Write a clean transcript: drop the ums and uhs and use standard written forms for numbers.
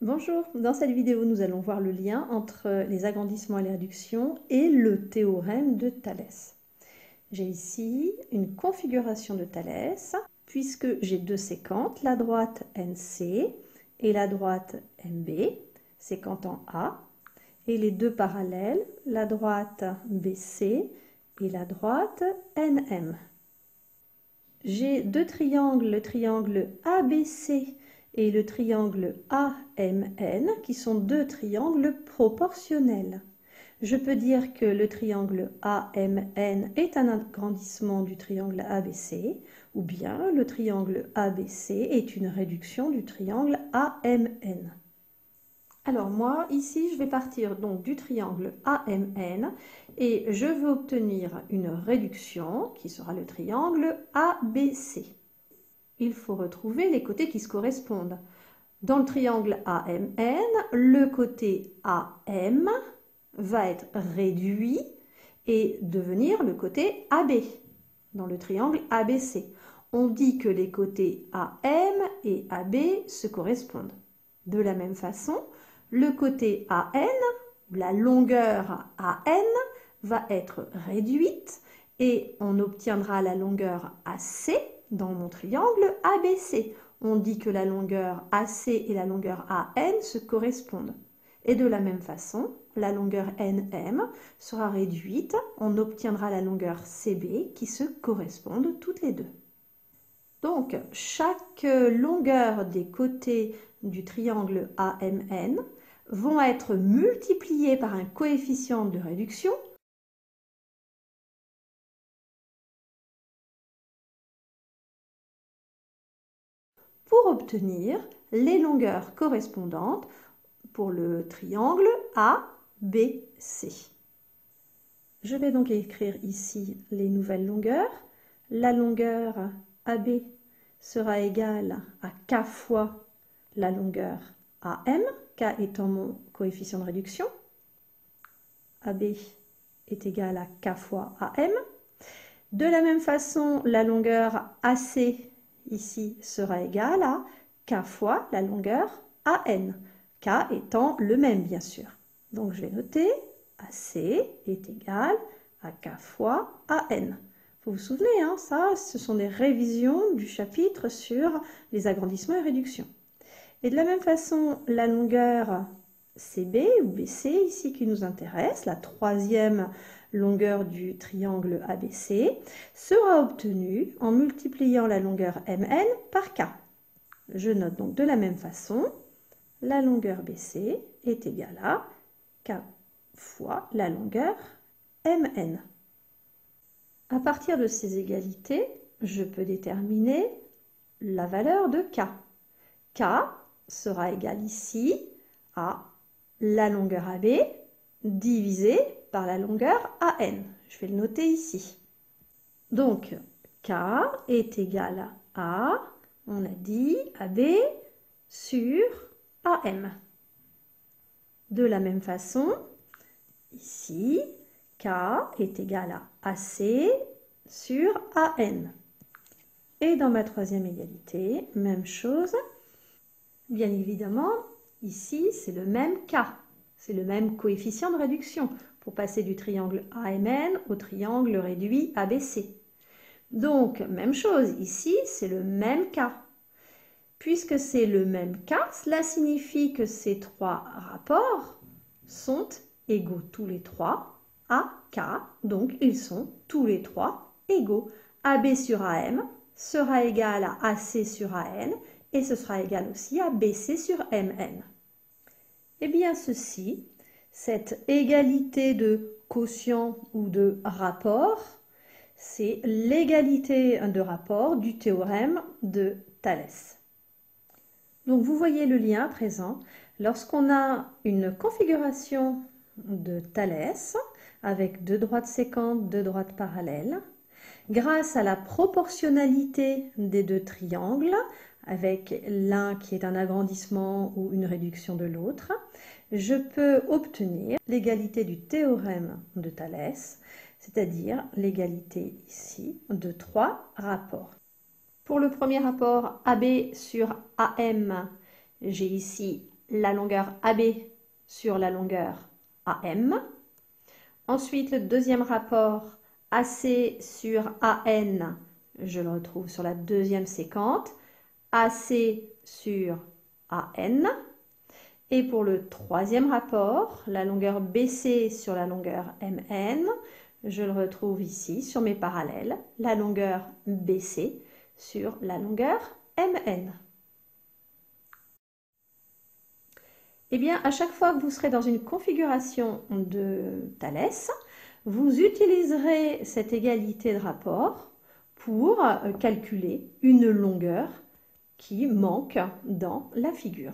Bonjour, dans cette vidéo nous allons voir le lien entre les agrandissements et les réductions et le théorème de Thalès. J'ai ici une configuration de Thalès puisque j'ai deux séquentes, la droite NC et la droite MB, séquente en A, et les deux parallèles, la droite BC et la droite NM. J'ai deux triangles, le triangle ABC et le triangle AMN, qui sont deux triangles proportionnels. Je peux dire que le triangle AMN est un agrandissement du triangle ABC, ou bien le triangle ABC est une réduction du triangle AMN. Alors moi, ici, je vais partir donc du triangle AMN et je veux obtenir une réduction qui sera le triangle ABC. Il faut retrouver les côtés qui se correspondent. Dans le triangle AMN, le côté AM va être réduit et devenir le côté AB dans le triangle ABC. On dit que les côtés AM et AB se correspondent. De la même façon, le côté AN, la longueur AN, va être réduite et on obtiendra la longueur AC dans mon triangle ABC. On dit que la longueur AC et la longueur AN se correspondent. Et de la même façon, la longueur NM sera réduite, on obtiendra la longueur CB qui se correspondent toutes les deux. Donc, chaque longueur des côtés du triangle AMN vont être multipliées par un coefficient de réduction pour obtenir les longueurs correspondantes pour le triangle ABC. Je vais donc écrire ici les nouvelles longueurs. La longueur AB sera égale à K fois la longueur AM, K étant mon coefficient de réduction. AB est égal à K fois AM. De la même façon, la longueur AC ici sera égale à K fois la longueur AN, K étant le même bien sûr. Donc je vais noter AC est égal à K fois AN. Vous vous souvenez, hein, ça, ce sont des révisions du chapitre sur les agrandissements et réductions. Et de la même façon, la longueur CB ou BC ici qui nous intéresse, la troisième longueur du triangle ABC, sera obtenue en multipliant la longueur MN par K. Je note donc de la même façon, la longueur BC est égale à K fois la longueur MN. À partir de ces égalités, je peux déterminer la valeur de K. K sera égal ici à la longueur AB divisé par la longueur AN. Je vais le noter ici. Donc, K est égal à, on a dit, AB sur AM. De la même façon, ici, K est égal à AC sur AN. Et dans ma troisième égalité, même chose. Bien évidemment, ici, c'est le même K. C'est le même coefficient de réduction pour passer du triangle AMN au triangle réduit ABC. Donc, même chose, ici, c'est le même K. Puisque c'est le même K, cela signifie que ces trois rapports sont égaux tous les trois à K, donc ils sont tous les trois égaux. AB sur AM sera égal à AC sur AN et ce sera égal aussi à BC sur MN. Eh bien ceci, cette égalité de quotient ou de rapport, c'est l'égalité de rapport du théorème de Thalès. Donc vous voyez le lien à présent. Lorsqu'on a une configuration de Thalès avec deux droites séquentes, deux droites parallèles, grâce à la proportionnalité des deux triangles, avec l'un qui est un agrandissement ou une réduction de l'autre, je peux obtenir l'égalité du théorème de Thalès, c'est-à-dire l'égalité ici de trois rapports. Pour le premier rapport AB sur AM, j'ai ici la longueur AB sur la longueur AM. Ensuite, le deuxième rapport AC sur AN, je le retrouve sur la deuxième séquente. AC sur AN. Et pour le troisième rapport, la longueur BC sur la longueur MN, je le retrouve ici sur mes parallèles, la longueur BC sur la longueur MN. Eh bien, à chaque fois que vous serez dans une configuration de Thalès, vous utiliserez cette égalité de rapport pour calculer une longueur qui manque dans la figure.